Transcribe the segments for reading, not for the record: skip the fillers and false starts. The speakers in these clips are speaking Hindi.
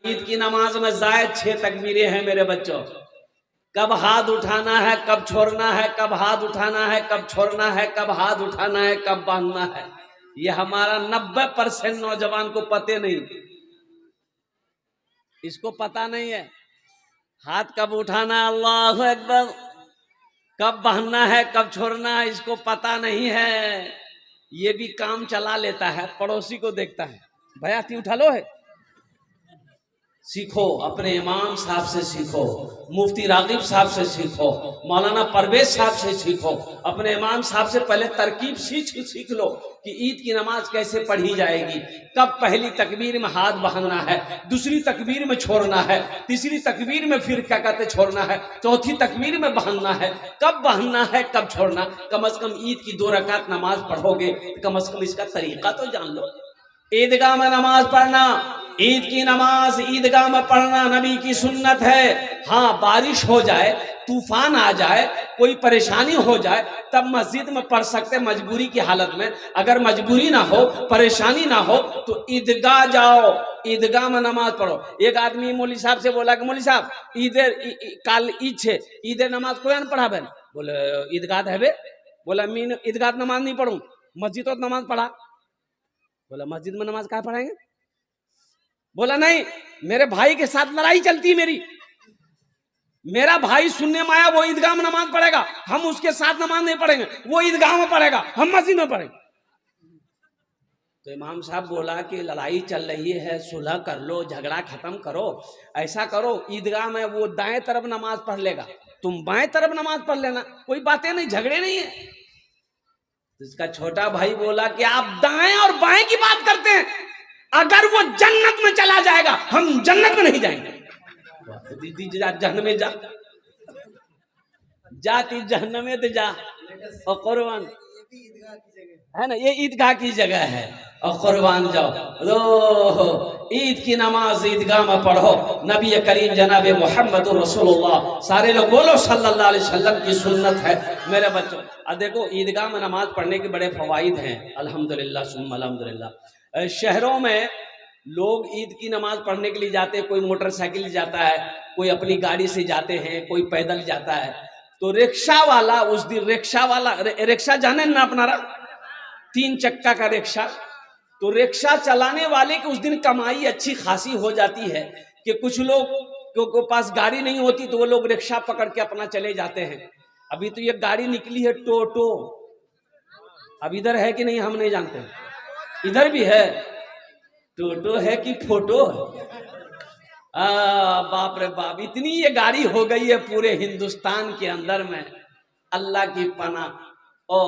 ईद की नमाज में जायद 6 तकबीरें हैं मेरे बच्चों। कब हाथ उठाना है, कब छोड़ना है, कब हाथ उठाना है, कब छोड़ना है, कब हाथ उठाना है, कब बांधना है, ये हमारा 90% नौजवान को पते नहीं, इसको पता नहीं है। हाथ कब उठाना है, अल्लाहु अकबर, कब बांधना है, कब छोड़ना है, इसको पता नहीं है। ये भी काम चला लेता है, पड़ोसी को देखता है, भैया ती उठा लो है। सीखो, अपने इमाम साहब से सीखो, मुफ्ती रागिब साहब से सीखो, मौलाना परवेज साहब से सीखो। अपने इमाम साहब से पहले तरकीब सीख लो कि ईद की नमाज कैसे पढ़ी जाएगी, कब पहली तकबीर में हाथ बांधना है, दूसरी तकबीर में छोड़ना है, तीसरी तकबीर में फिर क्या कहते छोड़ना है, चौथी तकबीर में बांधना है, कब बांधना है, कब छोड़ना। कम से कम ईद की 2 रकात नमाज पढ़ोगे, कम से कम इसका तरीका तो जान लो। ईदगाह में नमाज पढ़ना, ईद की नमाज ईदगाह में पढ़ना नबी की सुन्नत है। हाँ, बारिश हो जाए, तूफान आ जाए, कोई परेशानी हो जाए, तब मस्जिद में पढ़ सकते मजबूरी की हालत में। अगर मजबूरी ना हो, परेशानी ना हो, तो ईदगाह जाओ, ईदगाह में नमाज पढ़ो। एक आदमी मौली साहब से बोला कि मौली साहब काल ईद छे, ईद नमाज कोई न पढ़ा बेन। बोले ईदगाह है बे। बोला मीन ईदगाह नमाज नहीं पढ़ू, मस्जिद तो नमाज पढ़ा। बोला मस्जिद में नमाज कहाँ पढ़ाएंगे। बोला नहीं, मेरे भाई के साथ लड़ाई चलती मेरी, मेरा भाई सुनने में आया वो ईदगाह में नमाज पढ़ेगा, हम उसके साथ नमाज नहीं पढ़ेंगे, वो ईदगाह में पढ़ेगा, हम मस्जिद में पढ़ेंगे। तो इमाम साहब बोला कि लड़ाई चल रही है, सुलह कर लो, झगड़ा खत्म करो। ऐसा करो, ईदगाह में वो दाएं तरफ नमाज पढ़ लेगा, तुम बाएं तरफ नमाज पढ़ लेना, कोई बातें नहीं, झगड़े नहीं है। तो इसका छोटा भाई बोला कि आप दाएं और बाएं की बात करते हैं, अगर वो जन्नत में चला जाएगा, हम जन्नत में नहीं जाएंगे। दीदी जा जहन्नम में, जा जाती जहन्नम में तो जा। और कुर्बान है ना, ये ईदगाह की जगह है, और कुर्बान जाओ। लो ईद की नमाज ईदगाह में पढ़ो, नबी करीम जनाब मोहम्मद रसूलुल्लाह सारे लोग बोलो सल्लल्लाहु अलैहि वसल्लम की सुन्नत है मेरे बच्चों। अब देखो, ईदगाह में नमाज पढ़ने के बड़े फवाइद हैं, अल्हम्दुलिल्लाह सुम्मा अल्हम्दुलिल्लाह। शहरों में लोग ईद की नमाज पढ़ने के लिए जाते हैं, कोई मोटरसाइकिल जाता है, कोई अपनी गाड़ी से जाते हैं, कोई पैदल जाता है। तो रिक्शा वाला उस दिन, रिक्शा जाने ना अपनारा, 3 चक्का का रिक्शा, तो रिक्शा चलाने वाले की उस दिन कमाई अच्छी खासी हो जाती है कि कुछ लोग के पास गाड़ी नहीं होती तो वो लोग रिक्शा पकड़ के अपना चले जाते हैं। अभी तो ये गाड़ी निकली है टोटो, अब इधर है कि नहीं हम नहीं जानते, इधर भी है। टोटो है कि फोटो है? बाप रे बाप, इतनी ये गाड़ी हो गई है पूरे हिंदुस्तान के अंदर में, अल्लाह की पनाह। ओ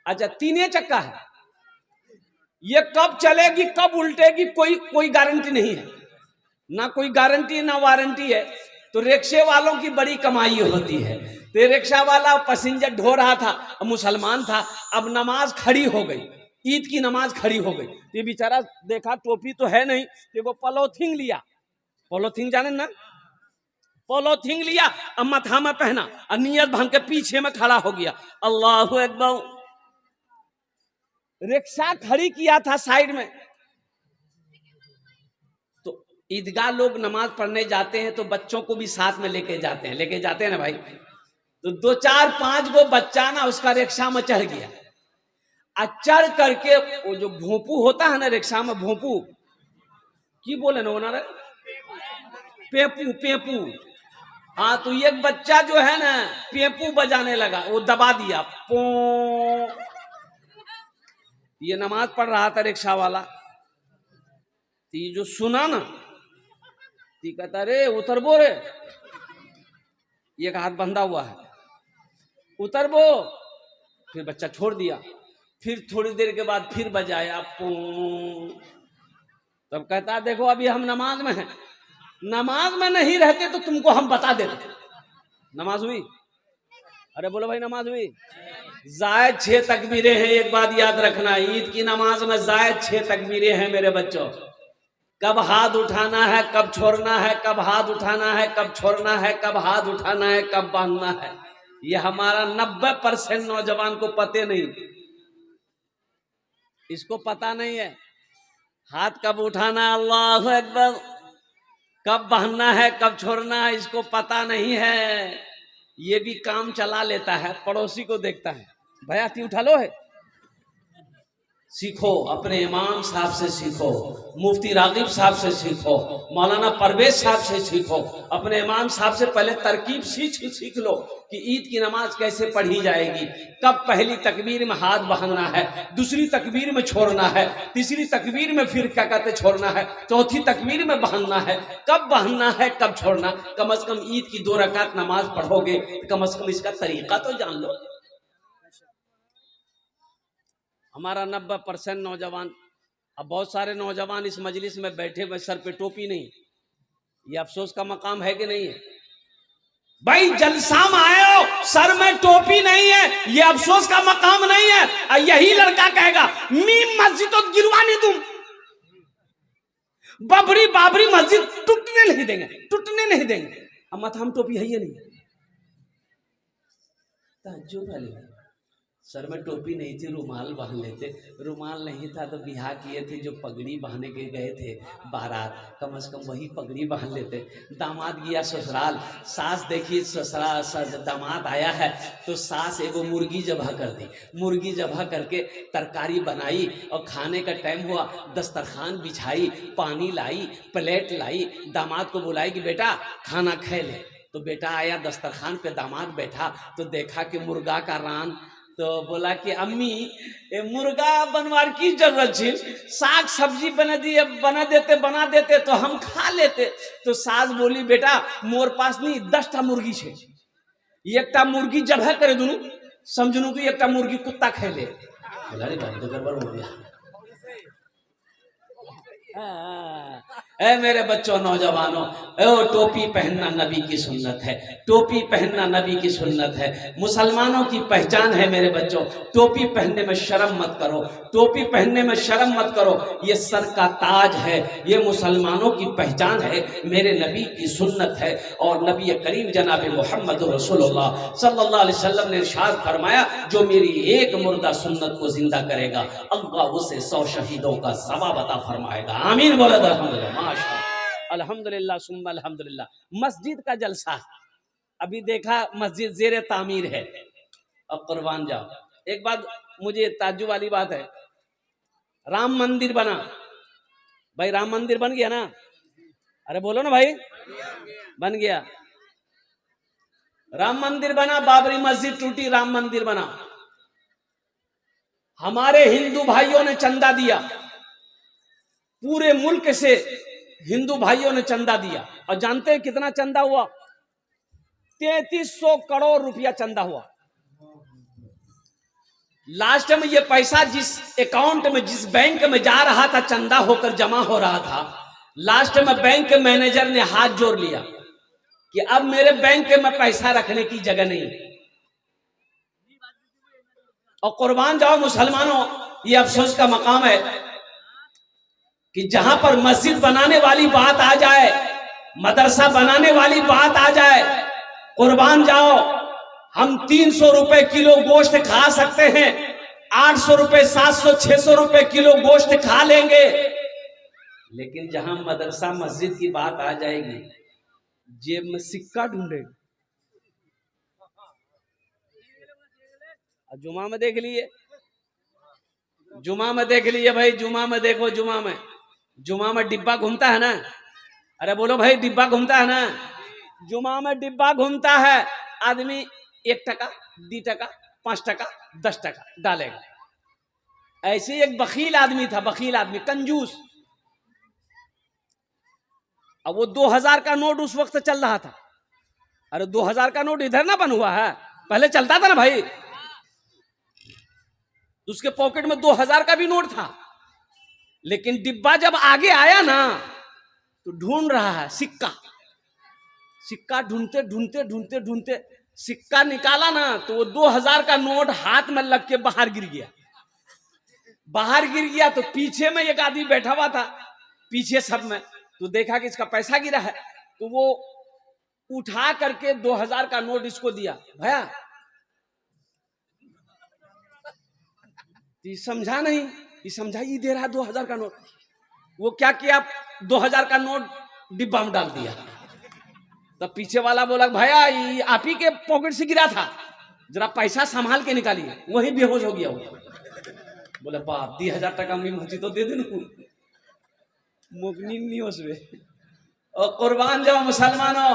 अच्छा, 3 चक्का है, ये कब चलेगी कब उल्टेगी कोई गारंटी नहीं है, ना कोई गारंटी ना वारंटी है। तो रिक्शे वालों की बड़ी कमाई होती है। तो रिक्शा वाला पैसेंजर ढो रहा था, मुसलमान था, अब नमाज खड़ी हो गई, ईद की नमाज खड़ी हो गई। ये बेचारा देखा टोपी तो है नहीं, तो वो पॉलीथीन लिया, पॉलीथीन जाने ना, पॉलीथीन लिया, अब माथा में पहना और नियत भांग के पीछे में खड़ा हो गया। अल्लाहु अकबर। रिक्शा खड़ी किया था साइड में। तो ईदगाह लोग नमाज पढ़ने जाते हैं तो बच्चों को भी साथ में लेके जाते हैं ना भाई। तो 2 4 5 गो बच्चा ना उसका रिक्शा में चढ़ गया, चढ़ करके वो जो भोंपू होता है ना रिक्शा में, भोंपू की बोले ना ओनर, पेपू। हाँ, तो एक बच्चा जो है ना पेपू बजाने लगा, वो दबा दिया, पो। ये नमाज पढ़ रहा था रिक्शा वाला, ये जो सुना ना, ती कहता रे उतर बो रे, ये का हाथ बंधा हुआ है, उतर बो। फिर बच्चा छोड़ दिया, फिर थोड़ी देर के बाद फिर बजाया, पो। तब कहता देखो अभी हम नमाज में हैं, नमाज में नहीं रहते तो तुमको हम बता देते। नमाज हुई? अरे बोलो भाई, नमाज हुई? जायद 6 तकबीरें हैं, एक बात याद रखना, ईद की नमाज में जायद 6 तकबीरें हैं मेरे बच्चों। कब हाथ उठाना है, कब छोड़ना है, कब हाथ उठाना है, कब छोड़ना है, कब हाथ उठाना है, कब बांधना है, ये हमारा 90% नौजवान को पते नहीं, इसको पता नहीं है। हाथ कब उठाना, अल्लाहु अकबर, कब बहनना है कब छोड़ना है इसको पता नहीं है। ये भी काम चला लेता है, पड़ोसी को देखता है, भैया ती उठा लो है। सीखो, अपने इमाम साहब से सीखो, मुफ्ती रागिब साहब से सीखो, मौलाना परवेज साहब से सीखो। अपने इमाम साहब से पहले तरकीब सीख लो कि ईद की नमाज कैसे पढ़ी जाएगी, कब पहली तकबीर में हाथ बहाना है, दूसरी तकबीर में छोड़ना है, तीसरी तकबीर में फिर क्या कहते छोड़ना है, चौथी तकबीर में बहाना है, कब बहाना है कब छोड़ना। कम से कम ईद की 2 रकात नमाज पढ़ोगे तो कम से कम इसका तरीका तो जान लो। हमारा 90% नौजवान, अब बहुत सारे नौजवान इस मजलिस में बैठे हुए सर पे टोपी नहीं, ये अफसोस का मकाम है कि नहीं है? भाई जलसा में आए हो सर में टोपी नहीं है, ये अफसोस का मकाम नहीं है। यही लड़का कहेगा मीम मस्जिद तो गिरवा नहीं तुम, बाबरी बाबरी मस्जिद टूटने नहीं देंगे, टूटने नहीं देंगे। अब मत हम टोपी है ये नहीं, ताज्जुब वाली सर में टोपी नहीं थी, रुमाल बांध लेते, रुमाल नहीं था तो बिहार किए थे जो पगड़ी बांधने के गए थे बारात, कम से कम वही पगड़ी बांध लेते। दामाद गया ससुराल, सास देखी ससुराल, दामाद आया है तो सास एगो मुर्गी जबह कर दी, मुर्गी जबह करके तरकारी बनाई और खाने का टाइम हुआ, दस्तरखान बिछाई, पानी लाई, प्लेट लाई, दामाद को बुलाई कि बेटा खाना खा ले। तो बेटा आया दस्तरखान पे, दामाद बैठा तो देखा कि मुर्गा का रान, तो बोला कि अम्मी मुर्गा बनवार की जरूरत थी, साग सब्जी बना देते तो हम खा लेते। तो सास बोली बेटा मोर पास नहीं 10टा मुर्गी छे, एकटा मुर्गी जबह करे दुनू समझनू कि एकटा मुर्गी कुत्ता खा ले। बोला रे बात तो गड़बड़ हो गया। ए मेरे बच्चों नौजवानों, टोपी पहनना नबी की सुन्नत है, टोपी पहनना नबी की सुन्नत है, मुसलमानों की पहचान है। मेरे बच्चों टोपी पहनने में शर्म मत करो, टोपी पहनने में शर्म मत करो, ये सर का ताज है, ये मुसलमानों की पहचान है, मेरे नबी की सुन्नत है। और नबी करीम जनाब मोहम्मद रसूलुल्लाह सल्लल्लाहु अलैहि वसल्लम ने इरशाद फरमाया जो मेरी एक मुर्दा सुन्नत को जिंदा करेगा अल्लाह उसे 100 शहीदों का सवाब अता फरमाएगा। आमीन बोले अल्हम्दुलिल्लाह सुम्मा अल्हम्दुलिल्लाह। मस्जिद का जलसा अभी देखा, मस्जिद जेर तामीर है। अब कुर्बान जाओ, एक बात मुझे ताज्जुब वाली बात है, राम मंदिर बना, भाई राम मंदिर बन गया ना, अरे बोलो ना भाई, बन गया। राम मंदिर बना, बाबरी मस्जिद टूटी, राम मंदिर बना। हमारे हिंदू भाइयों ने चंदा दिया, पूरे मुल्क से हिंदू भाइयों ने चंदा दिया, और जानते हैं कितना चंदा हुआ? 3300 करोड़ रुपया चंदा हुआ। लास्ट में ये पैसा जिस अकाउंट में, जिस बैंक में जा रहा था, चंदा होकर जमा हो रहा था, लास्ट में बैंक के मैनेजर ने हाथ जोड़ लिया कि अब मेरे बैंक में पैसा रखने की जगह नहीं। और कुर्बान जाओ मुसलमानों, ये अफसोस का मकाम है कि जहां पर मस्जिद बनाने वाली बात आ जाए, मदरसा बनाने वाली बात आ जाए, कुर्बान जाओ, हम 300 रुपए किलो गोश्त खा सकते हैं, 800 रुपए 700 600 रुपए किलो गोश्त खा लेंगे, लेकिन जहां मदरसा मस्जिद की बात आ जाएगी, जेब में सिक्का ढूंढे। जुमा में देख लिए, जुमा में देख लिए भाई, जुमा में देखो, जुमा में डिब्बा घूमता है ना, अरे बोलो भाई डिब्बा घूमता है ना, जुमा में डिब्बा घूमता है, आदमी 1 टका 2 टका 5 टका 10 टका डालेगा। ऐसे एक बखील आदमी था, बखील आदमी, कंजूस। अब वो 2000 का नोट उस वक्त चल रहा था। अरे 2000 का नोट इधर ना बन हुआ है, पहले चलता था ना भाई। उसके पॉकेट में 2000 का भी नोट था, लेकिन डिब्बा जब आगे आया ना तो ढूंढ रहा है सिक्का, सिक्का ढूंढते ढूंढते ढूंढते ढूंढते सिक्का निकाला ना तो वो 2000 का नोट हाथ में लग के बाहर गिर गया। बाहर गिर गया तो पीछे में एक आदमी बैठा हुआ था, पीछे सब में, तो देखा कि इसका पैसा गिरा है, तो वो उठा करके 2000 का नोट इसको दिया। भैया ये समझा नहीं, ये समझा, ये दे रहा 2000 का नोट। वो क्या किया, 2000 का नोट डिब्बा में डाल दिया। तब पीछे वाला बोला भैया ये आप ही के पॉकेट से गिरा था, जरा पैसा संभाल के निकालिए। वही बेहोश हो गया वो। बोले बाप 10,000 टका में तो दे दे मुगनी नहीं उसमें। और कुर्बान जाओ मुसलमानों,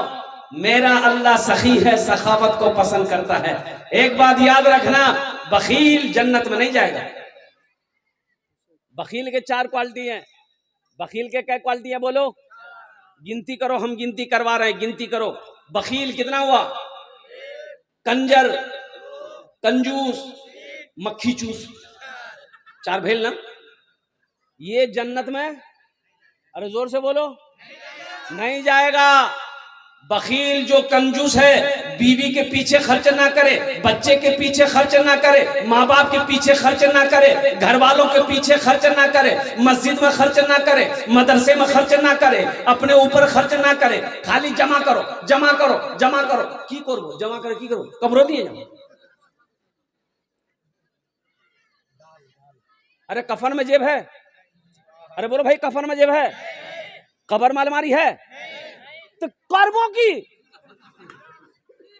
मेरा अल्लाह सखी है, सखावत को पसंद करता है। एक बात याद रखना, बखील जन्नत में नहीं जाएगा। बखील के 4 क्वालिटी हैं। बखील के क्या क्वालिटी है बोलो? गिनती करो, हम गिनती करवा रहे हैं, गिनती करो। बखील कितना हुआ? कंजर, कंजूस, मक्खी चूस, 4 भेल ना। ये जन्नत में, अरे जोर से बोलो, नहीं जाएगा। बखील जो कंजूस है, बीवी के पीछे खर्च ना करे, बच्चे के पीछे खर्च ना करे, माँ बाप के पीछे खर्च ना करे, घर वालों के पीछे खर्च ना करे, मस्जिद में खर्च ना करे, मदरसे में खर्च ना करे, अपने ऊपर खर्च ना करे, खाली जमा करो जमा करो जमा करो। की करो जमा करे, की करो? कब्रों दिए जमा। अरे कफन में जेब है? अरे बोलो भाई, कफन में जेब है? कबर में अलमारी है? तो करबो की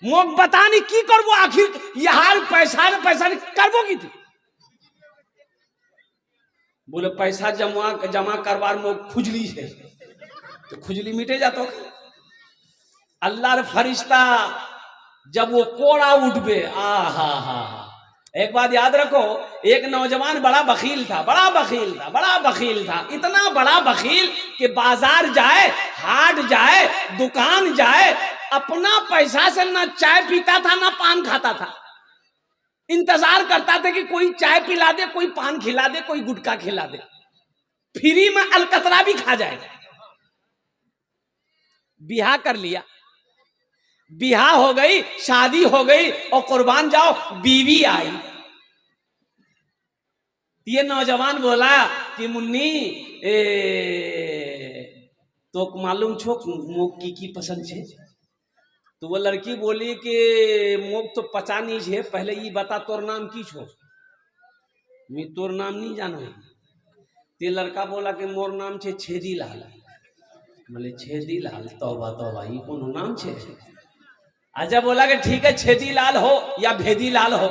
मोक बता नहीं की करबो, आखिर यार पैसा न पैसा नहीं करबो की थी। बोले पैसा जमा करवार मोक खुजली है, तो खुजली मिटे जातो। अल्लाह रे फरिश्ता जब वो कोड़ा उठबे, आ हा। एक बात याद रखो, एक नौजवान बड़ा बखील था, बड़ा बखील था, इतना बड़ा बखील कि बाजार जाए, हाट जाए, दुकान जाए, अपना पैसा से ना चाय पीता था ना पान खाता था। इंतजार करता था कि कोई चाय पिला दे, कोई पान खिला दे, कोई गुटखा खिला दे, फ्री में अलकतरा भी खा जाए। बियाह कर लिया, बियाह हो गई, शादी हो गई, और कुर्बान जाओ बीवी आई। ये नौजवान बोला कि मुन्नी तो मालूम छो मोक की पसंद छे? तो वो लड़की बोली कि मोक तो पता नहीं छे, पहले ये बता तोर नाम की छो? मैं तोर नाम नहीं जानो। ते लड़का बोला कि मोर नाम छे छेदी लाल। बोले छेदी लाल, तौबा तौबा, ये कौन नाम छे? अच्छा बोला कि ठीक है, छेदी लाल हो या भेदी लाल हो।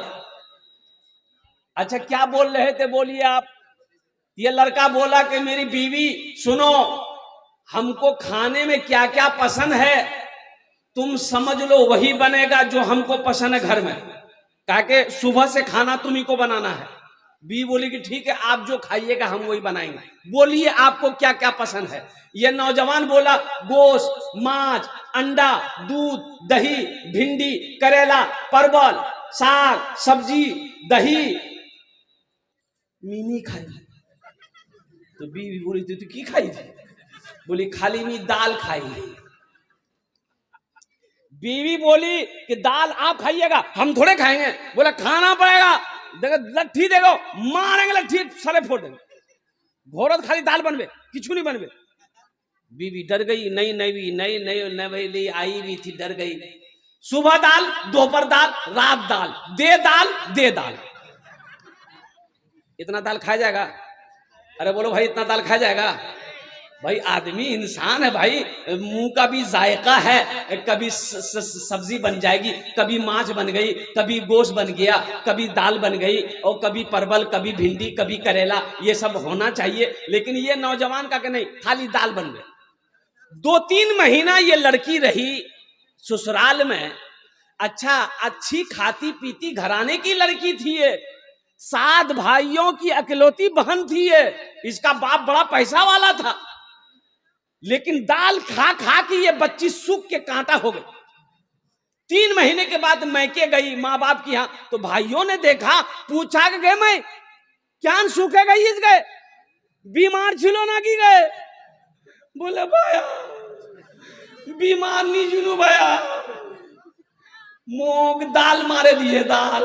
अच्छा क्या बोल रहे थे, बोलिए आप। ये लड़का बोला कि मेरी बीवी सुनो, हमको खाने में क्या क्या पसंद है तुम समझ लो, वही बनेगा जो हमको पसंद है घर में, ताकि सुबह से खाना तुम्ही को बनाना है। बीवी बोली कि ठीक है, आप जो खाइएगा हम वही बनाएंगे। बोलिए आपको क्या क्या पसंद है। ये नौजवान बोला गोश्त, मांस, अंडा, दूध, दही, भिंडी, करेला, परवल, साग, सब्जी, दही। मीनी खाई। तो बीवी बोली तू की खाई थी? बोली खाली मी दाल खाई। बीवी बोली कि दाल आप खाइएगा, हम थोड़े खाएंगे। बोला खाना पड़ेगा, देखो लट्ठी देखो, मारेंगे लट्ठी, सरे फोड़ देंगे। घोरत खाली दाल बनबे, किचू नहीं बनबे। बीवी डर गई, नई आई भी थी, डर गई। सुबह दाल, दोपहर दाल, रात दाल, दे दाल। इतना दाल खाया जाएगा? अरे बोलो भाई, इतना दाल खाया जाएगा? भाई आदमी इंसान है भाई, मुंह का भी जायका है। कभी सब्जी बन जाएगी, कभी मांस बन गई, कभी गोश्त बन गया, कभी दाल बन गई, और कभी परवल, कभी भिंडी, कभी करेला, ये सब होना चाहिए। लेकिन ये नौजवान का कि नहीं, खाली दाल बन गई। 2-3 महीना ये लड़की रही ससुराल में। अच्छा, अच्छी खाती पीती घराने की लड़की थी ये, 7 भाइयों की अकेलौती बहन थी ये। इसका बाप बड़ा पैसा वाला था, लेकिन दाल खा खा के ये बच्ची सूख के कांटा हो गई। 3 महीने के बाद मैके गई माँ बाप की यहाँ, तो भाइयों ने देखा, पूछा कि गए मैं क्या सूखे गई इस गए, बीमार छिलो ना की गए? बोले भाया बीमार नहीं जुनू भैया, मोग दाल मारे दिए दाल।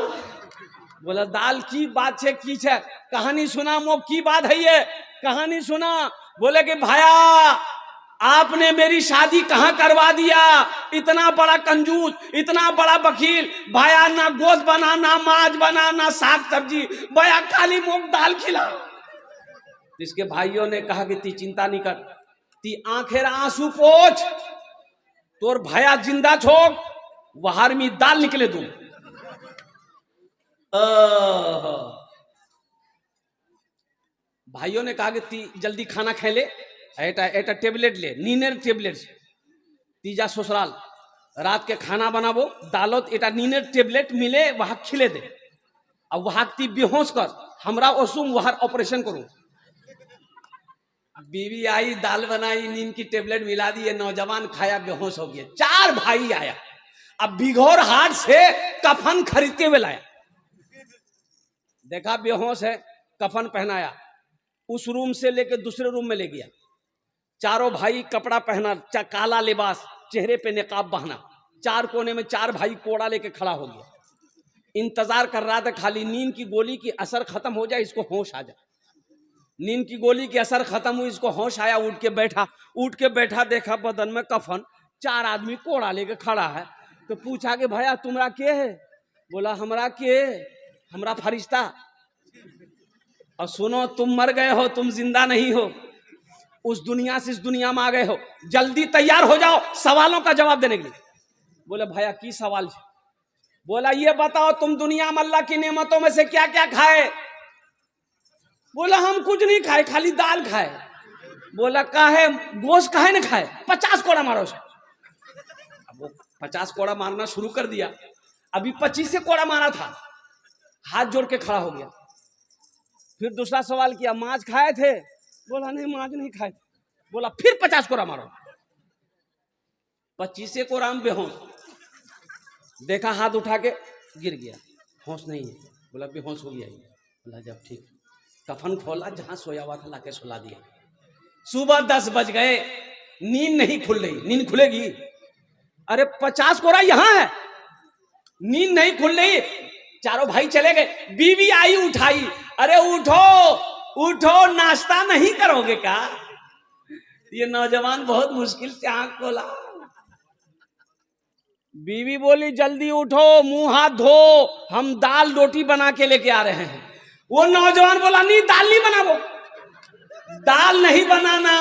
बोला दाल की बात है, की है कहानी सुना, मोग की बात है ये, कहानी सुना। बोले कि भाया आपने मेरी शादी कहां करवा दिया, इतना बड़ा कंजूस, इतना बड़ा बखील। भाया ना गोश्त बना, ना मांस बना, ना साग सब्जी, भैया खाली मूंग दाल खिला। इसके भाइयों ने कहा कि ती चिंता नहीं कर, ती आंखेर आंसू पोछ, तोर भया जिंदा छोक, वहार में दाल निकले तुम। भाइयों ने कहा कि ती जल्दी खाना खाए ले, एटा टेबलेट ले, नीनेर टेबलेट ती जा ससुराल, रात के खाना बनाबो, दालत एटा नीनेर टेबलेट मिले वहां खिले दे, अब वहां ती बेहोश कर, हमरा ओसुम वहां ऑपरेशन करूं। बीवी आई, दाल बनाई, नींद की टेबलेट मिला दी, ये नौजवान खाया, बेहोश हो गया। 4 भाई आया, अब बिघौर हाट से कफन खरीदते हुए लाया, देखा बेहोश है, कफन पहनाया, उस रूम से लेके दूसरे रूम में ले गया। चारों भाई कपड़ा पहना, काला लिबास, चेहरे पे निकाब बहना, 4 कोने में 4 भाई कोड़ा लेके खड़ा हो गया। इंतजार कर रहा था खाली नींद की गोली की असर खत्म हो जाए, इसको होश आ जाए। नींद की गोली की असर खत्म हुई, इसको होश आया, उठ के बैठा, देखा बदन में कफन, 4 आदमी कोड़ा लेके खड़ा है। तो पूछा कि भैया तुम्हारा के है? बोला हमरा के, हमरा फरिश्ता। और सुनो, तुम मर गए हो, तुम जिंदा नहीं हो, उस दुनिया से इस दुनिया में आ गए हो, जल्दी तैयार हो जाओ सवालों का जवाब देने के लिए। बोले भैया की सवाल है? बोला ये बताओ तुम दुनिया में अल्लाह की नेमतों में से क्या क्या खाए? बोला हम कुछ नहीं खाए, खाली दाल खाए। बोला काहे, गोश्त काहे न खाए? 50 कोड़ा मारो उसे। अब वो 50 कोड़ा मारना शुरू कर दिया, अभी 25 से कोड़ा मारा था, हाथ जोड़ के खड़ा हो गया। फिर दूसरा सवाल किया, मांस खाए थे? बोला नहीं मांस नहीं खाए। बोला फिर 50 कोड़ा मारो। 25 कोड़ा में बेहोश, देखा हाथ उठा के गिर गया, होश नहीं है। बोला बेहोश हो गया। बोला जब ठीक, कफन खोला, जहां सोया हुआ था लाके सुला दिया। सुबह 10 बज गए, नींद नहीं खुल रही। नींद खुलेगी? अरे 50 कोड़ा यहां है, नींद नहीं खुल रही। चारों भाई चले गए, बीवी आई उठाई, अरे उठो उठो, नाश्ता नहीं करोगे क्या? ये नौजवान बहुत मुश्किल से आंख खोला। बीवी बोली जल्दी उठो, मुंह हाथ धो, हम दाल रोटी बना के लेके आ रहे हैं। वो नौजवान बोला नहीं, दाल नहीं बनाओ, दाल नहीं बनाना,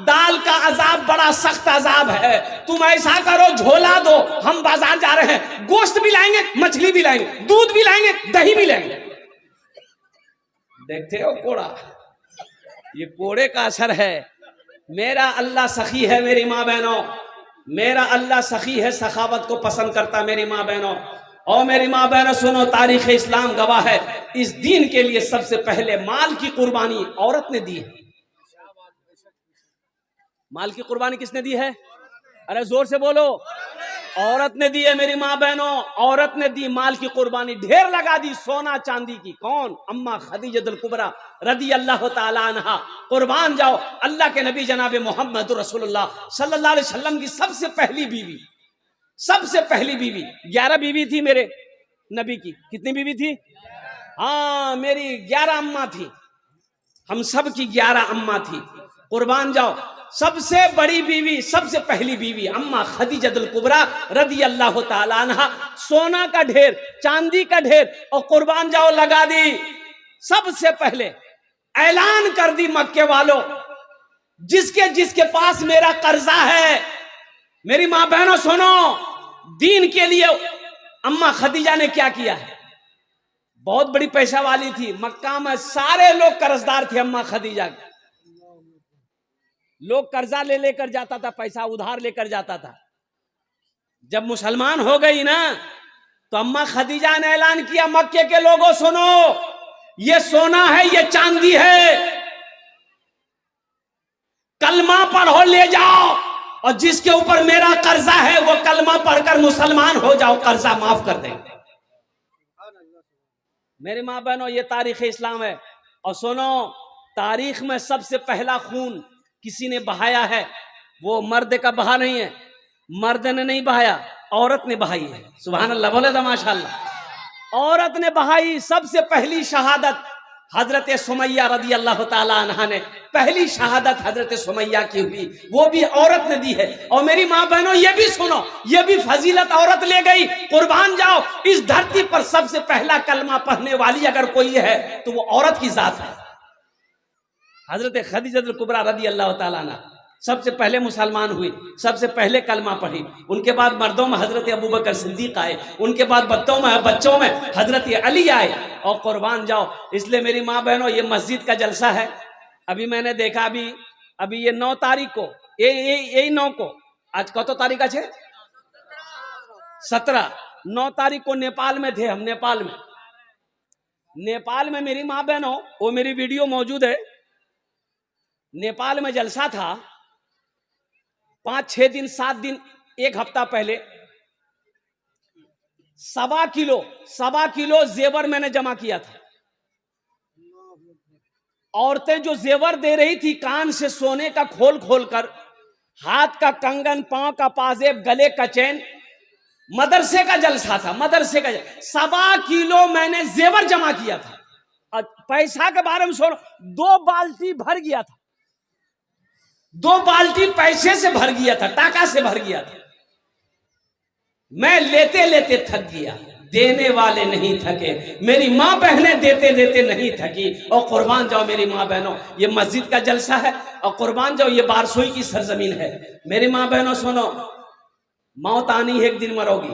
दाल का अजाब बड़ा सख्त अजाब है। तुम ऐसा करो, झोला दो, हम बाजार जा रहे हैं, गोश्त भी लाएंगे, मछली भी लाएंगे, दूध भी लाएंगे, दही भी लाएंगे। देखते हो कोड़ा, ये कोड़े का असर है। मेरा अल्लाह सखी है मेरी माँ बहनों, मेरा अल्लाह सखी है, सखावत को पसंद करता मेरी माँ बहनों। और मेरी माँ बहनों सुनो, तारीख इस्लाम गवाह है, इस दीन के लिए सबसे पहले माल की कुर्बानी औरत ने दी है। माल की कुर्बानी किसने दी है? अरे जोर से बोलो, औरत ने दी है मेरी माँ बहनों, औरत ने दी माल की कुर्बानी, ढेर लगा दी सोना चांदी की। कौन? अम्मा खदीजतुल कुबरा रदी अल्लाह ताला अन्हा। कुर्बान जाओ, अल्लाह के नबी जनाब मोहम्मद रसूलुल्लाह सल्लल्लाहु अलैहि वसल्लम की सबसे पहली बीवी, सबसे पहली बीवी। 11 बीवी थी मेरे नबी की। कितनी बीवी थी? हाँ, मेरी 11 अम्मा थी, हम सब की 11 अम्मा थी। कुर्बान जाओ, सबसे बड़ी बीवी, सबसे पहली बीवी अम्मा खदीजतुल कुबरा रदी अल्लाह ताला अन्हा। सोना का ढेर, चांदी का ढेर, और कुर्बान जाओ लगा दी। सबसे पहले ऐलान कर दी मक्के वालों, जिसके जिसके पास मेरा कर्जा है, मेरी मां बहनों सुनो, दीन के लिए अम्मा खदीजा ने क्या किया है। बहुत बड़ी पैसा वाली थी, मक्का में सारे लोग कर्जदार थे अम्मा खदीजा के। लोग कर्जा ले लेकर जाता था, पैसा उधार लेकर जाता था। जब मुसलमान हो गई ना, तो अम्मा खदीजा ने ऐलान किया, मक्के के लोगों सुनो, ये सोना है, ये चांदी है, कलमा पढ़ो ले जाओ, और जिसके ऊपर मेरा कर्जा है वो कलमा पढ़कर मुसलमान हो जाओ, कर्जा माफ कर देंगे। मेरी माँ बहनों, ये तारीख इस्लाम है। और सुनो, तारीख में सबसे पहला खून किसी ने बहाया है, वो मर्द का बहा नहीं है, मर्द ने नहीं बहाया, औरत ने बहाई है। सुभान अल्लाह, बोले तो माशाअल्लाह। औरत ने बहाई। सबसे पहली शहादत हजरत सुमैया रदी अल्लाह ताला अन्हा ने, पहली शहादत हजरत सुमैया की हुई, वो भी औरत ने दी है। और मेरी माँ बहनों ये भी सुनो, ये भी फजीलत औरत ले गई। कुर्बान जाओ, इस धरती पर सबसे पहला कलमा पढ़ने वाली अगर कोई है तो वो औरत की जात है, हजरत खदीजतुल कुबरा रदी अल्लाह ताला अन्हा। सबसे पहले मुसलमान हुई, सबसे पहले कलमा पढ़ी। उनके बाद मर्दों में हजरत अबू बकर सिद्दीक आए, उनके बाद बच्चों में हजरत अली आए। और कुर्बान जाओ, इसलिए मेरी माँ बहनों, ये मस्जिद का जलसा है। अभी मैंने देखा, अभी ये 9 तारीख को, यही 9 को, आज कत तारीख है? 17। 9 तारीख को नेपाल में थे हम। नेपाल में मेरी माँ बहनों, वो मेरी वीडियो मौजूद है। नेपाल में जलसा था 5-6 दिन 7 दिन 1 हफ्ता पहले। 1.25 किलो जेवर मैंने जमा किया था। औरतें जो जेवर दे रही थी, कान से सोने का खोल कर, हाथ का कंगन, पांव का पाजेब, गले का चैन, मदरसे का जलसा था, मदरसे का 1.25 किलो मैंने जेवर जमा किया था। और पैसा के बारे में सुनो, 2 बाल्टी भर गया था, 2 बाल्टी पैसे से भर गया था, टाका से भर गया था। मैं लेते लेते थक गया, देने वाले नहीं थके। मेरी माँ बहनें देते देते नहीं थकी। और कुर्बान जाओ मेरी माँ बहनों, ये मस्जिद का जलसा है। और कुर्बान जाओ, ये बारसोई की सरजमीन है। मेरी माँ बहनों सुनो, मौत आनी है, एक दिन मरोगी।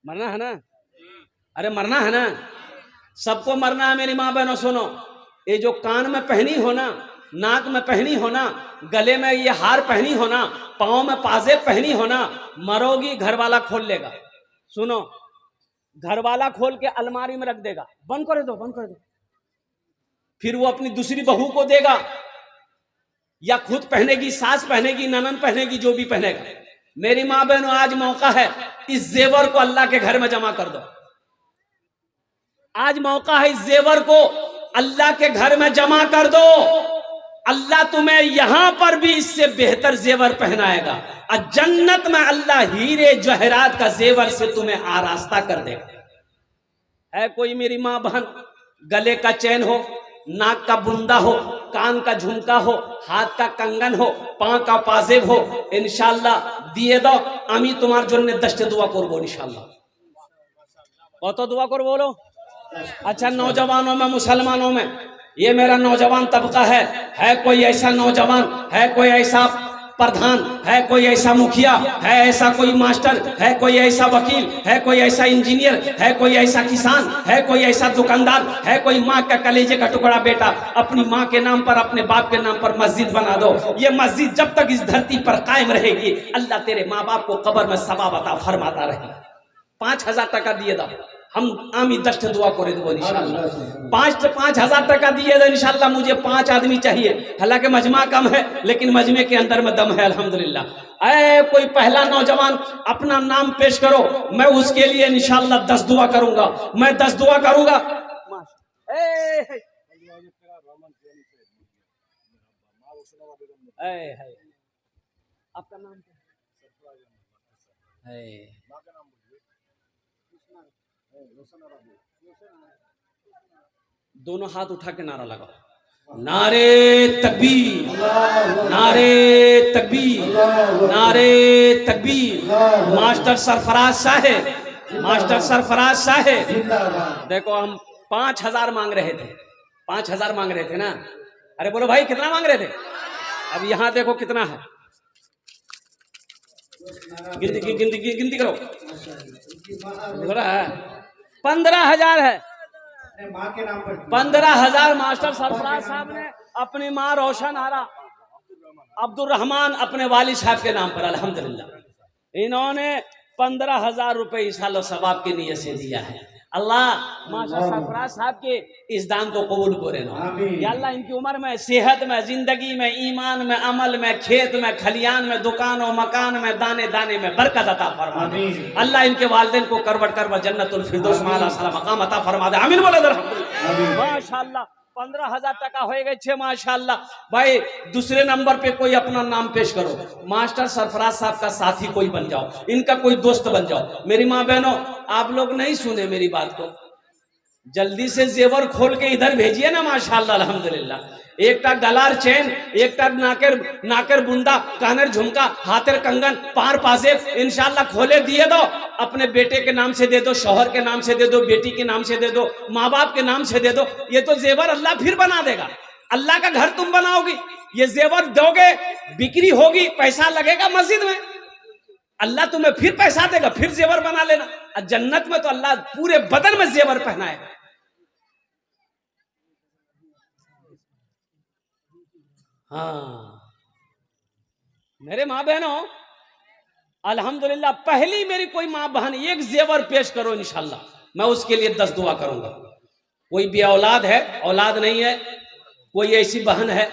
मरना है ना? अरे मरना है ना? सबको मरना है मेरी माँ बहनों सुनो। ये जो कान में पहनी हो ना, नाक में पहनी हो ना, गले में ये हार पहनी हो ना, पाँव में पाजेब पहनी हो ना, मरोगी घर वाला खोल लेगा। सुनो, घर वाला खोल के अलमारी में रख देगा, बंद कर दो। फिर वो अपनी दूसरी बहू को देगा, या खुद पहनेगी, सास पहनेगी, ननन पहनेगी, जो भी पहनेगा। मेरी माँ बहनों, आज मौका है, इस जेवर को अल्लाह के घर में जमा कर दो। आज मौका है, इस जेवर को अल्लाह के घर में जमा कर दो। अल्लाह तुम्हें यहां पर भी इससे बेहतर जेवर पहनाएगा, और जन्नत में अल्लाह हीरे जवाहरात का जेवर से तुम्हें आरास्ता कर देगा। है कोई मेरी माँ बहन, गले का चैन हो, नाक का बुंदा हो, कान का झुमका हो, हाथ का कंगन हो, पांव का पाजेब हो, इंशाल्लाह दिए दो। आमी तुम्हार जन्ने 10 दुआ करबो इंशाल्लाह। कत दुआ करबो बोलो? अच्छा, नौजवानों में, मुसलमानों में, ये मेरा नौजवान तबका है कोई ऐसा नौजवान, है कोई ऐसा प्रधान, है कोई ऐसा मुखिया, है ऐसा कोई मास्टर, है कोई ऐसा वकील, है कोई ऐसा इंजीनियर, है कोई ऐसा किसान, है कोई ऐसा दुकानदार, है कोई माँ का कलेजे का टुकड़ा बेटा, अपनी माँ के नाम पर, अपने बाप के नाम पर मस्जिद बना दो। ये मस्जिद जब तक इस धरती पर कायम रहेगी, अल्लाह तेरे माँ बाप को कब्र में सवाब अता फरमाता रहे। 5,000 टका दिए दो, हम आमी 10 दुआ करे देबो इंशाल्लाह। 5,000 टका दिए दो इंशाल्लाह। मुझे 5 आदमी चाहिए, हालांकि मजमा कम है, लेकिन मजमे के अंदर में दम है अल्हम्दुलिल्लाह। ऐ कोई पहला नौजवान अपना नाम पेश करो, मैं उसके लिए इंशाल्लाह 10 दुआ करूंगा। मैं 10 दुआ करूंगा। आपका नाम है? दोनों हाथ उठा के नारा लगाओ, नारे तकबीर, नारे तकबीर, नारे तकबीर। मास्टर सरफराज साहेब, मास्टर सरफराज साहेब। देखो, हम 5,000 मांग रहे थे, 5,000 मांग रहे थे ना? अरे बोलो भाई, कितना मांग रहे थे? अब यहाँ देखो कितना है, गिनती करो। 15,000 है। 15,000 मास्टर सरफराज साहब ने अपनी माँ रोशन आरा अब्दुल रहमान अपने वालिद साहब के नाम पर अल्हम्दुलिल्लाह इन्होंने 15,000 रुपए इस साल सवाब की नीयत से दिया है। अल्लाह मास्टर सरफराज साहब के इस दान को कबूल करे ना। या अल्लाह इनकी उम्र में, सेहत में, जिंदगी में, ईमान में, अमल में, खेत में, खलियान में, दुकान और मकान में, दाने दाने में बरकत अता फरमा दे। अल्लाह इनके वालिदैन को करवट करवट जन्नतुल फिरदौस में आला साला मकाम अता फरमा दे। आमीन बोलो माशाअल्लाह। 15,000 टका हो गए 6 माशाअल्लाह। भाई दूसरे नंबर पे कोई अपना नाम पेश करो, मास्टर सरफराज साहब का साथी कोई बन जाओ, इनका कोई दोस्त बन जाओ। मेरी माँ बहनों, आप लोग नहीं सुने मेरी बात को, जल्दी से जेवर खोल के इधर भेजिए ना माशाअल्लाह अल्हम्दुलिल्लाह। एकटा गलार चैन, एकटा नाकर बुंदा, कानर झुमका, हाथेर कंगन, पार पाजेब इंशाल्लाह खोले दिए दो। अपने बेटे के नाम से दे दो, शौहर के नाम से दे दो, बेटी के नाम से दे दो, माँ बाप के नाम से दे दो। ये तो जेवर अल्लाह फिर बना देगा। अल्लाह का घर तुम बनाओगी, ये जेवर दोगे, बिक्री होगी, पैसा लगेगा मस्जिद में, अल्लाह तुम्हें फिर पैसा देगा, फिर जेवर बना लेना। और जन्नत में तो अल्लाह पूरे बदन में जेवर पहनाएगा। हाँ मेरे माँ बहनों, अल्हम्दुलिल्लाह पहली मेरी कोई माँ बहन एक जेवर पेश करो, इंशाल्लाह मैं उसके लिए 10 दुआ करूंगा। कोई भी औलाद है, औलाद नहीं है, कोई ऐसी बहन है,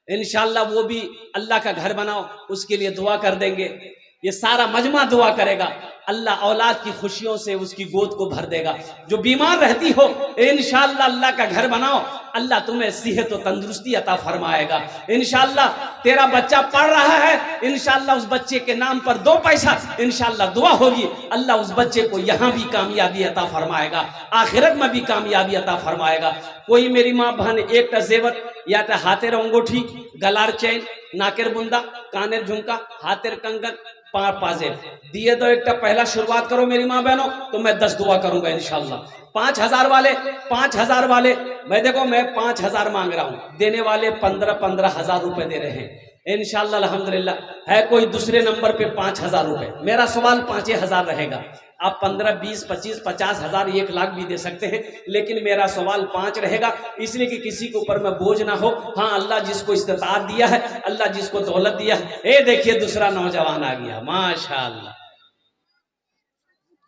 इंशाल्लाह वो भी अल्लाह का घर बनाओ, उसके लिए दुआ कर देंगे। ये सारा मजमा दुआ करेगा, अल्लाह औलाद की खुशियों से उसकी गोद को भर देगा। जो बीमार रहती हो, इंशाल्लाह अल्लाह का घर बनाओ, अल्लाह तुम्हें सेहत और तंदुरुस्ती अता फरमाएगा। इंशाल्लाह तेरा बच्चा पढ़ रहा है, इंशाल्लाह उस बच्चे के नाम पर 2 पैसा इंशाल्लाह दुआ होगी, अल्लाह उस बच्चे को यहाँ भी कामयाबी अता फरमाएगा, आखिरत में भी कामयाबी अता फरमाएगा। कोई मेरी माँ बहन एक जेवर या तो हाथेर अंगूठी, गलार चैन, नाकेर बुंदा, कानेर झुमका, हाथेर कंगन, पाजेब दिए तो एक पहला शुरुआत करो मेरी माँ बहनों, तो मैं 10 दुआ करूंगा इंशाल्लाह। 5,000 वाले 5,000 वाले, मैं देखो मैं 5,000 मांग रहा हूँ, देने वाले 15,000 रुपए दे रहे हैं इंशाल्लाह अल्हम्दुलिल्लाह। है कोई दूसरे नंबर पे 5,000 रुपए, मेरा सवाल 5,000 रहेगा। आप 15, 20, 25, 50,000, 1 लाख भी दे सकते हैं, लेकिन मेरा सवाल 5 रहेगा, इसलिए कि किसी के ऊपर में बोझ ना हो। हाँ अल्लाह जिसको इस्तिताअत दिया है, अल्लाह जिसको दौलत दिया है। ए देखिए दूसरा नौजवान आ गया, माशाअल्लाह।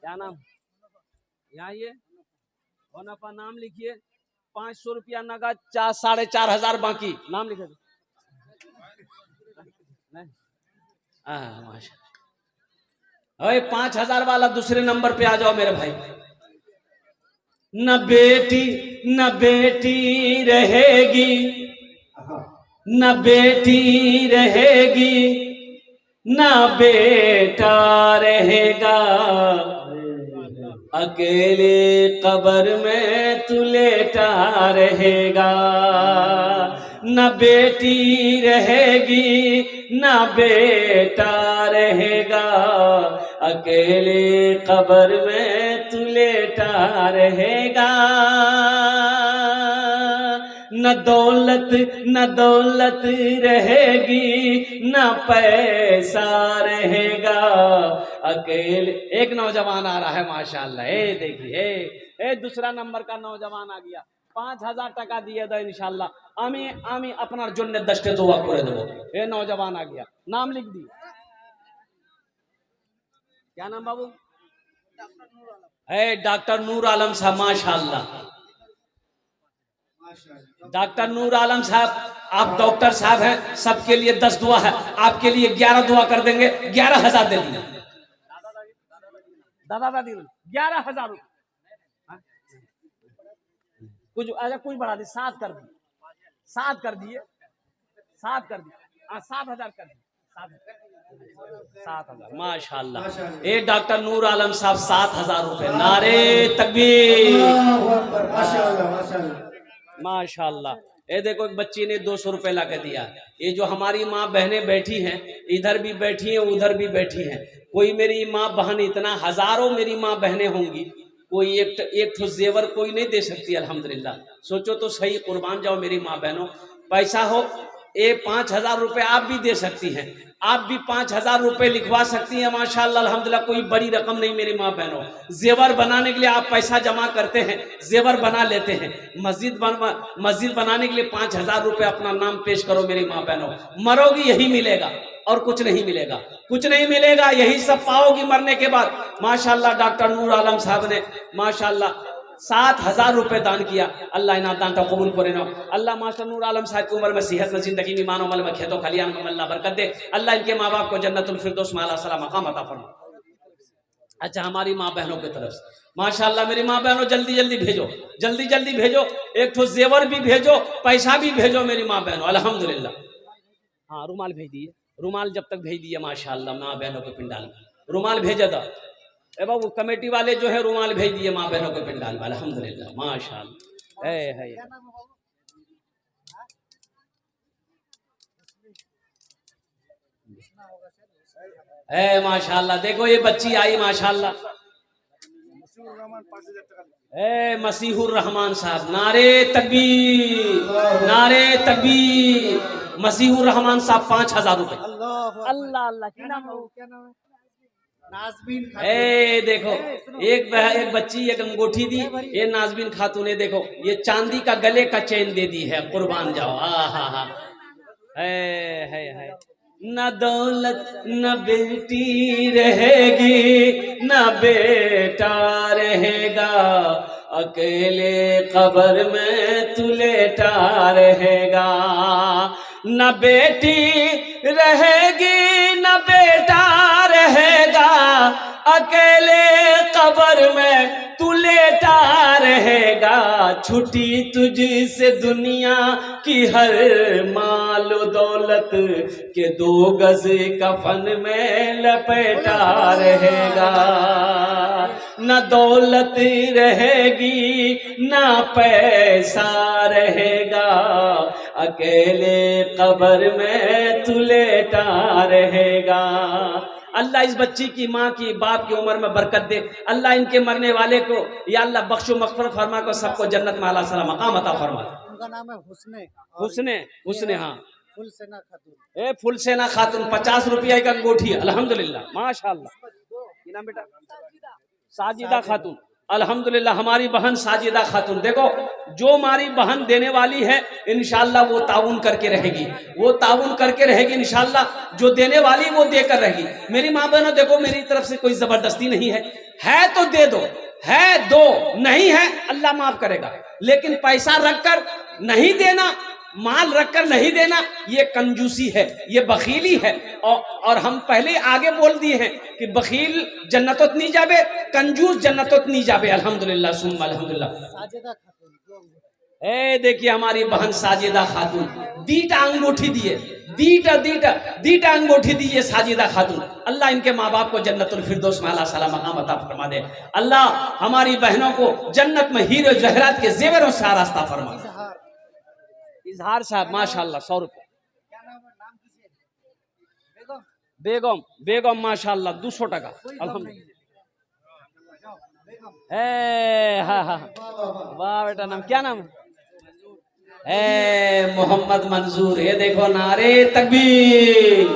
क्या नाम? यहाँ ये होनफा, नाम लिखिए। 500 रुपया नगद, 4,500 बाकी। नाम लिखे माशा। अरे 5,000 वाला दूसरे नंबर पे आ जाओ मेरे भाई। न बेटी रहेगी, न बेटी रहेगी, न बेटा रहेगा, अकेले कब्र में तू लेटा रहेगा। न बेटी रहेगी, न बेटा रहेगा, अकेले कब्र में तू लेटा रहेगा। न दौलत रहेगी, न पैसा रहेगा, अकेले। एक नौजवान आ रहा है माशाअल्लाह, देखिए दूसरा नंबर का नौजवान आ गया। 5,000 টাকা दिए दो इंशाल्लाह। आमी अपना जन्ने 10 दुआ करे देबो। ये नौजवान आ गया, नाम लिख दी। क्या नाम बाबू? डॉक्टर नूर आलम साहब, माशाअल्लाह। डॉक्टर नूर आलम साहब, आप डॉक्टर साहब हैं, सबके लिए 10 दुआ है, आपके लिए 11 दुआ कर देंगे। 11,000 दे दिए दादा दादी, 11,000 रुपये। कुछ अच्छा कुछ बढ़ा दी, 7 कर दिए, 7 कर दिए, 7 कर दिए, 7,000 कर दिए, 7,000 माशाअल्लाह। ये डॉक्टर नूर आलम साहब 7,000 रुपए। नारे तकबीर, माशाअल्लाह। ये देखो एक बच्ची ने 200 रुपए ला के दिया। ये जो हमारी माँ बहनें बैठी हैं, इधर भी बैठी हैं, उधर भी बैठी हैं। कोई मेरी माँ बहन, इतना हजारों मेरी माँ बहनें होंगी, कोई एक ठो जेवर कोई नहीं दे सकती अल्हम्दुलिल्लाह। सोचो तो सही, कुर्बान जाओ मेरी माँ बहनों। पैसा हो, 5,000 रुपए आप भी दे सकती हैं, आप भी 5,000 रुपए लिखवा सकती हैं माशाअल्लाह अल्हम्दुलिल्लाह। कोई बड़ी रकम नहीं मेरी माँ बहनों। जेवर बनाने के लिए आप पैसा जमा करते हैं, जेवर बना लेते हैं। मस्जिद बनाने के लिए 5,000 रुपए अपना नाम पेश करो मेरी माँ बहनों। मरोगी यही मिलेगा और कुछ नहीं मिलेगा, कुछ नहीं मिलेगा, यही सब पाओगी मरने के बाद। माशाअल्लाह डॉक्टर नूर आलम साहब ने माशाअल्लाह 7,000 रुपए दान किया। अल्लाह इना दान का कबूल करे ना। अल्लाह मास्टर नूर आलम साहब की उम्र में, सेहत में, जिंदगी में, मानो मल में, खेतों खलियान में अल्लाह बरकत दे। अल्लाह इनके माँ बाप को जन्नतुल फिरदौस में आला सलाम मकाम अता फरमा। अच्छा हमारी माँ बहनों की तरफ से माशाअल्लाह, मेरी माँ बहनों जल्दी जल्दी भेजो, जल्दी जल्दी भेजो। एक ठो जेवर भी भेजो, पैसा भी भेजो मेरी माँ बहनों अल्हम्दुलिल्लाह। हाँ रुमाल भेज दिए, रुमाल जब तक भेज दिए माशाअल्लाह माँ बहनों के पिंडाल में रुमाल भेजा था। ए बाबू कमेटी वाले जो है रुमाल भेज दिए माँ बहनों के पिंडाल में अल्हम्दुलिल्लाह माशाअल्लाह। है माशाअल्लाह। देखो ये बच्ची आई माशाअल्लाह, मसीहुर रहमान साहब। नारे तकबीर, नारे तकबीर। मसीहुर रहमान साहब 5,000 रुपए। अल्लाह अल्लाह अल्लाह की नाम है? क्या नाम है? नाज़बीन खातून। ए देखो, एक बच्ची एक अंगूठी दी, ये नाज़बीन खातून ने देखो ये चांदी का गले का चेन दे दी है, कुर्बान जाओ। हा है न दौलत न बेटी रहेगी न बेटा रहेगा, अकेले कब्र में तू लेटा रहेगा। न बेटी रहेगी न बेटा रहेगा, अकेले कब्र में तू लेटा रहेगा। छुट्टी तुझसे दुनिया की हर मालो दौलत के 2 गज कफन में लपेटा रहेगा। न दौलत रहेगी न पैसा रहेगा, अकेले कब्र में तू लेटा रहेगा। अल्लाह इस बच्ची की माँ की बाप की उम्र में बरकत दे। अल्लाह इनके मरने वाले को या अल्लाह बख्शो मग़फ़िरत फरमा को, सबको जन्नत में आला सलाम मकाम अता फरमा। उनका नाम है हुस्ने। हुस्ने हाँ, फुलसेना खातून। फुलसेना खातून 50 रुपया की अंगूठी है। अल्हम्दुलिल्लाह माशाअल्लाह। क्या नाम बेटा? साजिदा खातून। अल्हम्दुलिल्लाह हमारी बहन साजिदा खातून। देखो जो हमारी बहन देने वाली है इंशाअल्लाह वो ताउन करके रहेगी, वो ताउन करके रहेगी इंशाअल्लाह। जो देने वाली वो देकर रहेगी। मेरी माँ बहनों देखो, मेरी तरफ से कोई जबरदस्ती नहीं है तो दे दो, है दो, नहीं है अल्लाह माफ करेगा। लेकिन पैसा रखकर नहीं देना, माल रखकर नहीं देना, ये कंजूसी है, ये बखीली है। और हम पहले आगे बोल दिए हैं कि बखील जन्नतोत नहीं जाबे, कंजूस जन्नतोत नहीं जाबे। अल्हम्दुलिल्लाह सुम्मा अल्हम्दुलिल्लाह। साजिदा खातून। देखिए हमारी बहन साजिदा खातून 2टा अंगूठी दिए, 2टा अंगूठी दिए साजिदा खातून। अल्लाह इनके माँ बाप को जन्नतुल फिरदौस में आला सलाम मकाम अता फरमा दे। अल्लाह हमारी बहनों को जन्नत में हीरो जहरात के जेवरों से आरास्ता फरमा दे। इजहार साहब माशाअल्लाह 100 रुपये। क्या नाम है? नाम कीजिए। बेगम माशाअल्लाह 200 टका। अल्हम्दुलिल्लाह। हाँ वाह बेटा, नाम क्या नाम है? मोहम्मद मंजूर। ये देखो नारे तकबीर,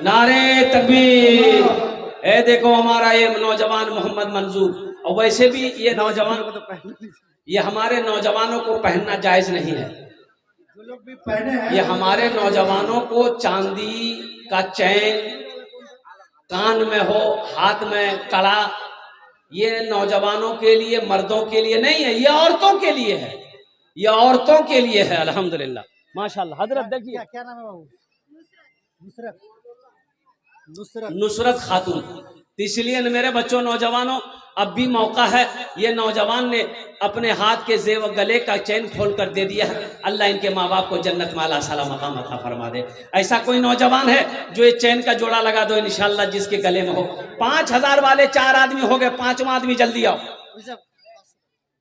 नारे तकबीर। ये देखो हमारा ये नौजवान मोहम्मद मंजूर। और वैसे भी ये नौजवान को तो ये हमारे नौजवानों को पहनना जायज नहीं है। जो लोग भी पहने हैं ये हमारे नौजवानों को चांदी का चैन कान में हो, हाथ में कड़ा, ये नौजवानों के लिए, मर्दों के लिए नहीं है, ये औरतों के लिए है, ये औरतों के लिए है। अल्हम्दुलिल्लाह माशाअल्लाह। हजरत देखिए क्या नाम है बाबू? नुसरत खातून। तो इसलिए मेरे बच्चों नौजवानों अब भी मौका है। ये नौजवान ने अपने हाथ के जेवर गले का चैन खोल कर दे दिया है। अल्लाह इनके माँ बाप को जन्नत में आला सलाम मकाम अता फरमा दे। ऐसा कोई नौजवान है जो ये चैन का जोड़ा लगा दो इंशाअल्लाह जिसके गले में हो। 5,000 वाले 4 आदमी हो गए, 5वां आदमी जल्दी आओ।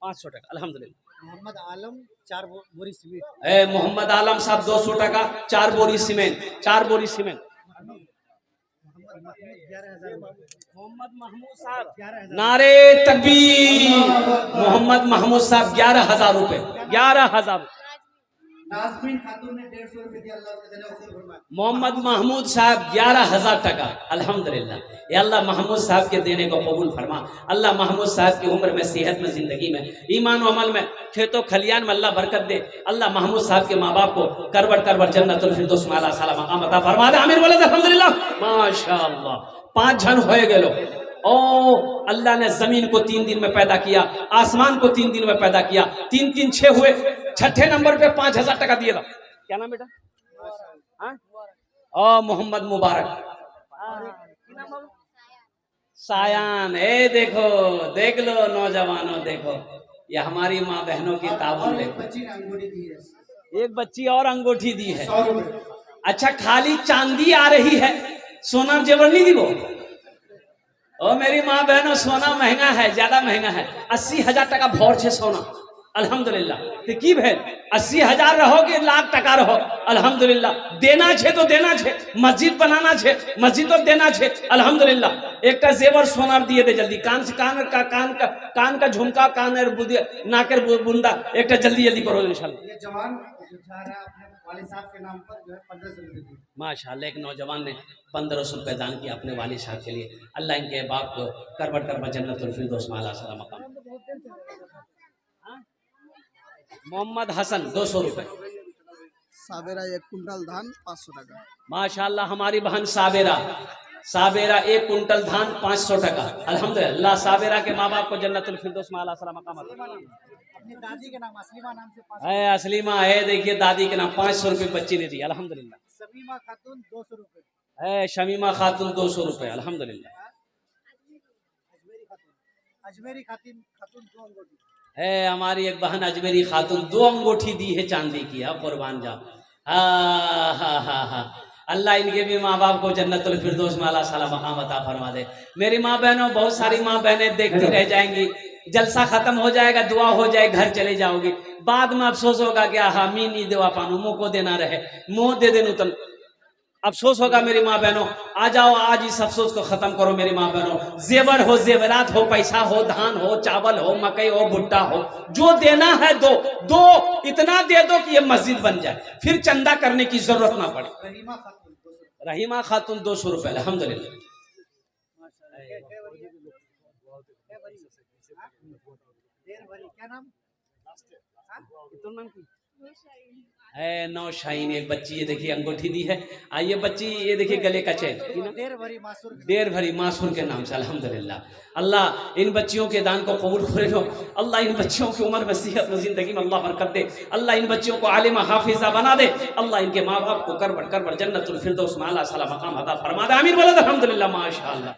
500 टका अल्हम्दुलिल्लाह। मोहम्मद आलम 4 बोरी सीमेंट। मोहम्मद आलम साहब 200 टका 4 बोरी सीमेंट, 4 बोरी सीमेंट। मोहम्मद महमूद साहब नारे तकबीर। मोहम्मद महमूद साहब 11,000 रुपए, 11,000। नाज़बीन खातून ने 150 रुपए दिया। अल्लाह उसके जन्नत में फरमाए। मोहम्मद महमूद साहब 11,000 टका। अल्हम्दुलिल्लाह। या अल्लाह महमूद साहब के देने को कबूल फरमा। अल्लाह महमूद साहब की उम्र में, सेहत में, जिंदगी में, ईमान और अमल में, खेतों खलियान में अल्लाह बरकत दे। अल्लाह महमूद साहब के माँ बाप को करबट करबट जन्नतुल फिरदौस में आला सलाम मकाम अता फरमा दे। आमीन बोले अल्हम्दुलिल्लाह माशाअल्लाह। 5 जन होए गेलो। ओ अल्लाह ने जमीन को 3 दिन में पैदा किया, आसमान को 3 दिन में पैदा किया, 3 3 6 हुए। 6ठे नंबर पे 5,000 टका दिए था। क्या नाम बेटा? मोहम्मद मुबारक सायान। देखो देख लो नौजवानों, देखो ये हमारी माँ बहनों की ताबून देखो। एक बच्ची और अंगूठी दी है। अच्छा खाली चांदी आ रही है, सोना जेवर नहीं दी वो। ओ मेरी माँ बहनों सोना महंगा है, ज्यादा महंगा है। 80,000 टका भौर छे सोना। अल्हम्दुलिल्लाह। तो की भेल 80,000 रहो कि लाख टका रहो, अल्हम्दुलिल्लाह देना छे तो देना छे। मस्जिद बनाना छे, मस्जिद तो देना छे। अल्हम्दुलिल्लाह। एक का जेवर सोनार दिए दे जल्दी। कान का झुमका, कान नाकेर बुंदा एक जल्दी जल्दी करो इंशाल्लाह। ये जवान जा रहा है अपने वाले साहब के नाम पर जो है 1500 रुपए दिए। माशाल्लाह, एक नौजवान ने 1500 रुपये दान किया अपने वालिद साहब के लिए। अल्लाह इनके बाप को करबट करबट जन्नतुल फिरदौस में आला सलाम मकाम। मोहम्मद हसन 200 रुपये। साबेरा 1 कुंटल धान 500 টাকা। माशाल्लाह, हमारी बहन साबेरा 1 कुंटल धान 500 टका। अल्हम्दुलिल्लाह, साबेरा के माँ बाप को जन्नतुल फिरदौस में आला सलाम मकाम। अपनी दादी के नाम असलीमा नाम से 500। है असलीमा है, देखिए दादी के नाम 500 रुपये बच्ची ने दी। अल्हम्दुलिल्लाह। शमीमा खातून 200 रुपए। है शमीमा खातून 200 रुपये। अल्हम्दुलिल्लाह। अजमेरी खातून 2 अंगूठी। है हमारी एक बहन अजमेरी खातून 2 अंगूठी दी है चांदी की। अब कुर्बान जाओ। हा। अल्लाह इनके भी माँ बाप को जन्नतुल फिरदौस में आला साला मकाम अता फरमा दे। मेरी माँ बहनों, बहुत सारी माँ बहनें देखती रह जाएंगी, जलसा खत्म हो जाएगा, दुआ हो जाए, घर चले जाओगी, बाद में अफसोस होगा कि हामी नहीं देवा पानू, मुँह को देना रहे, मुँह दे देनु तन अफसोस होगा। मेरी माँ बहनों, आ जाओ, आज इस अफसोस को खत्म करो। मेरी माँ बहनों, जेवर हो, जेवरात हो, पैसा हो, धान हो, चावल हो, मकई हो, भुट्टा हो, जो देना है दो, इतना दे दो कि ये मस्जिद बन जाए, फिर चंदा करने की जरूरत ना पड़े। रहीमा खातून 200 रुपये। अल्हम्दुलिल्लाह। क्या नाम है? नौशाइन एक बच्ची, ये देखिए अंगूठी दी है। ये बच्ची, ये देखिए गले का चेन, डेर भरी मासूर के नाम से। अल्हम्दुलिल्लाह। अल्लाह इन बच्चियों के दान को कबूल करो। अल्लाह इन बच्चियों की उम्र में, सेहत में, जिंदगी में अल्लाह बरकत दे। अल्लाह इन बच्चियों को आलिमा हाफिजा बना दे। अल्लाह इनके माँ बाप को करबट करबट जन्नतुल फिरदौस में आला साला मकाम अता फरमा दे। आमीन बोलो अल्हम्दुलिल्लाह। माशाअल्लाह।